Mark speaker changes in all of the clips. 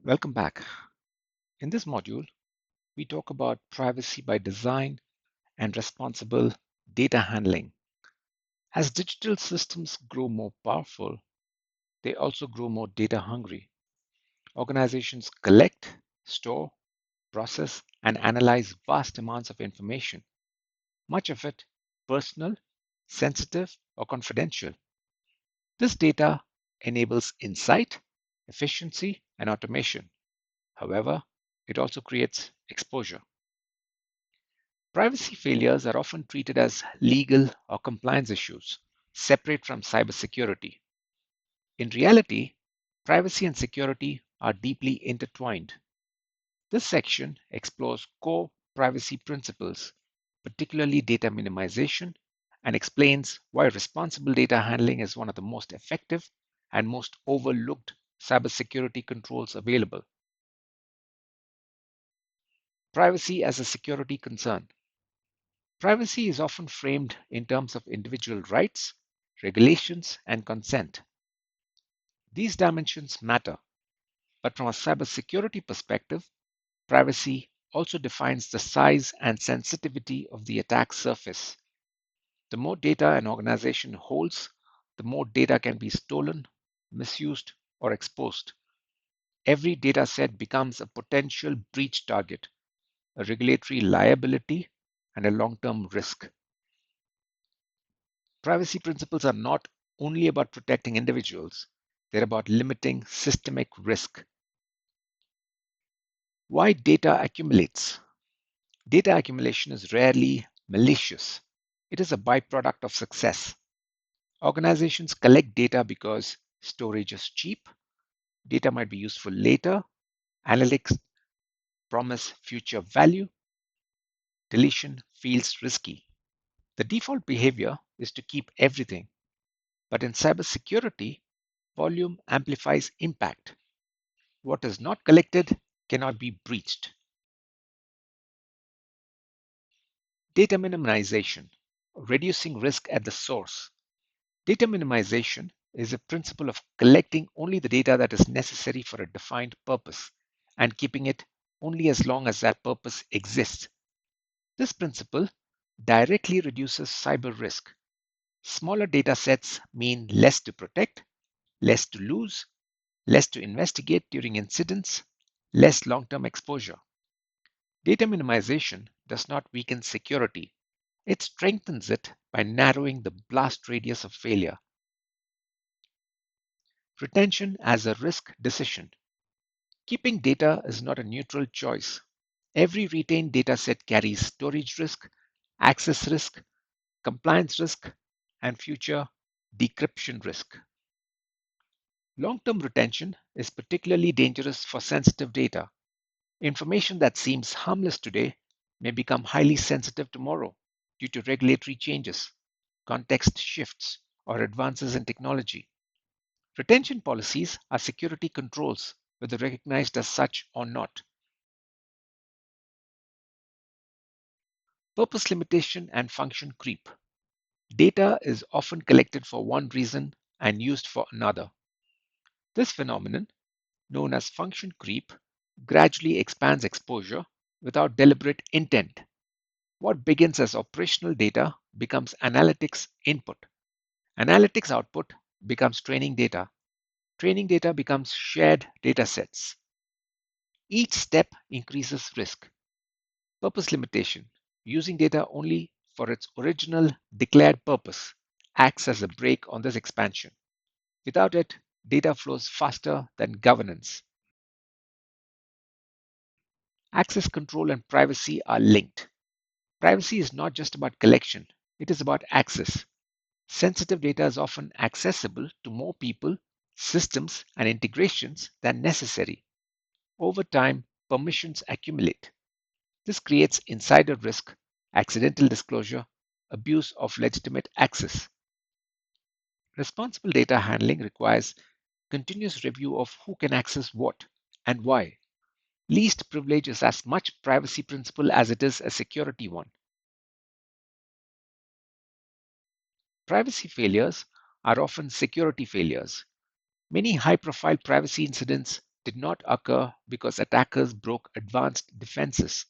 Speaker 1: Welcome back. In this module, we talk about privacy by design and responsible data handling. As digital systems grow more powerful, they also grow more data hungry. Organizations collect, store, process, and analyze vast amounts of information, much of it personal, sensitive, or confidential. This data enables insight, efficiency, and automation. However, it also creates exposure. Privacy failures are often treated as legal or compliance issues, separate from cybersecurity. In reality, privacy and security are deeply intertwined. This section explores core privacy principles, particularly data minimization, and explains why responsible data handling is one of the most effective and most overlooked cybersecurity controls available. Privacy as a security concern. Privacy is often framed in terms of individual rights, regulations, and consent. These dimensions matter, but from a cybersecurity perspective, privacy also defines the size and sensitivity of the attack surface. The more data an organization holds, the more data can be stolen, misused, or exposed. Every data set becomes a potential breach target, a regulatory liability, and a long term risk. Privacy principles are not only about protecting individuals, they're about limiting systemic risk. Why data accumulates? Data accumulation is rarely malicious. It is a byproduct of success. Organizations collect data because storage is cheap, data might be useful later, analytics promise future value, deletion feels risky. The default behavior is to keep everything, but in cybersecurity, volume amplifies impact. What is not collected cannot be breached. Data minimization, reducing risk at the source. Data minimization is a principle of collecting only the data that is necessary for a defined purpose and keeping it only as long as that purpose exists. This principle directly reduces cyber risk. Smaller data sets mean less to protect, less to lose, less to investigate during incidents, less long term exposure. Data minimization does not weaken security, it strengthens it by narrowing the blast radius of failure. Retention as a risk decision. Keeping data is not a neutral choice. Every retained dataset carries storage risk, access risk, compliance risk, and future decryption risk. Long-term retention is particularly dangerous for sensitive data. Information that seems harmless today may become highly sensitive tomorrow due to regulatory changes, context shifts, or advances in technology. Retention policies are security controls, whether recognized as such or not. Purpose limitation and function creep. Data is often collected for one reason and used for another. This phenomenon, known as function creep, gradually expands exposure without deliberate intent. What begins as operational data becomes analytics input. Analytics output becomes training data. Training data becomes shared data sets. Each step increases risk. Purpose limitation, using data only for its original declared purpose, acts as a brake on this expansion. Without it, data flows faster than governance. Access control and privacy are linked. Privacy is not just about collection, it is about access. Sensitive data is often accessible to more people, systems, and integrations than necessary. Over time, permissions accumulate. This creates insider risk, accidental disclosure, abuse of legitimate access. Responsible data handling requires continuous review of who can access what and why. Least privilege is as much privacy principle as it is a security one. Privacy failures are often security failures. Many high profile privacy incidents did not occur because attackers broke advanced defenses.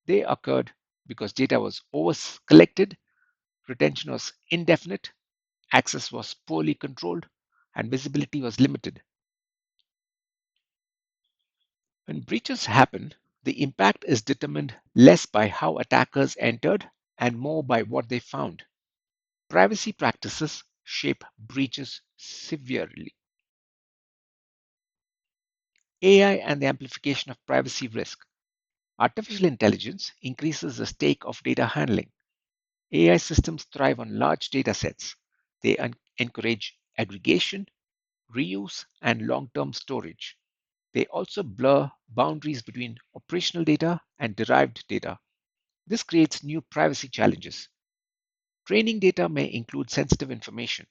Speaker 1: They occurred because data was over collected, retention was indefinite, access was poorly controlled, and visibility was limited. When breaches happen, the impact is determined less by how attackers entered and more by what they found. Privacy practices shape breaches severely. AI and the amplification of privacy risk. Artificial intelligence increases the stake of data handling. AI systems thrive on large data sets. They encourage aggregation, reuse, and long term storage. They also blur boundaries between operational data and derived data. This creates new privacy challenges. Training data may include sensitive information.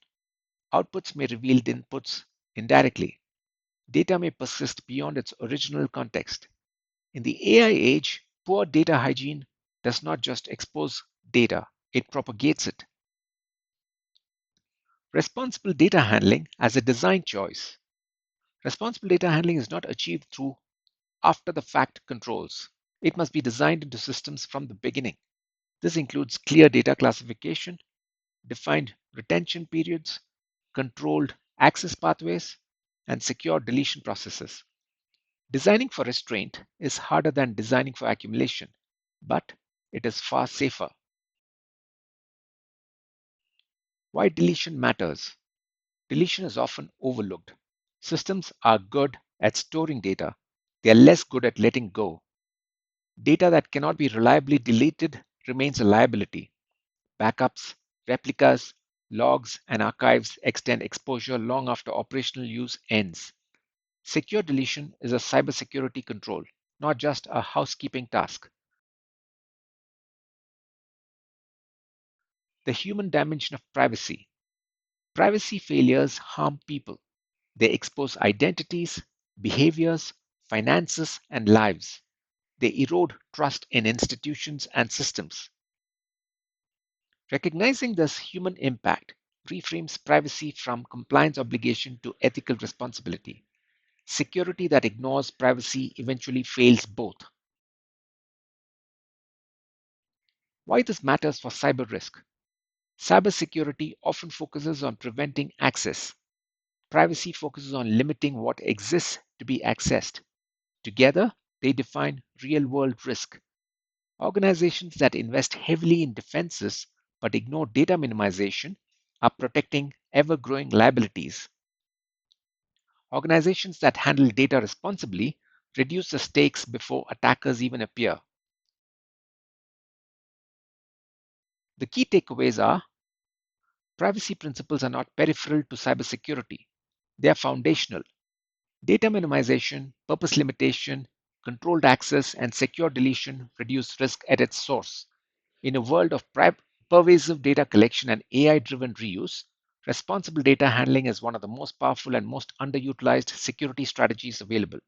Speaker 1: Outputs may reveal the inputs indirectly. Data may persist beyond its original context. In the AI age, poor data hygiene does not just expose data, it propagates it. Responsible data handling as a design choice. Responsible data handling is not achieved through after the fact controls. It must be designed into systems from the beginning. This includes clear data classification, defined retention periods, controlled access pathways, and secure deletion processes. Designing for restraint is harder than designing for accumulation, but it is far safer. Why deletion matters? Deletion is often overlooked. Systems are good at storing data, they are less good at letting go. Data that cannot be reliably deleted remains a liability. Backups, replicas, logs, and archives extend exposure long after operational use ends. Secure deletion is a cybersecurity control, not just a housekeeping task. The human dimension of privacy. Privacy failures harm people. They expose identities, behaviors, finances, and lives. They erode trust in institutions and systems. Recognizing this human impact reframes privacy from compliance obligation to ethical responsibility. Security that ignores privacy eventually fails both. Why this matters for cyber risk? Cybersecurity often focuses on preventing access. Privacy focuses on limiting what exists to be accessed. Together, they define real world risk. Organizations that invest heavily in defenses but ignore data minimization are protecting ever growing liabilities. Organizations that handle data responsibly reduce the stakes before attackers even appear. The key takeaways are privacy principles are not peripheral to cybersecurity, they are foundational. Data minimization, purpose limitation, controlled access, and secure deletion reduce risk at its source. In a world of pervasive data collection and AI driven reuse, responsible data handling is one of the most powerful and most underutilized security strategies available.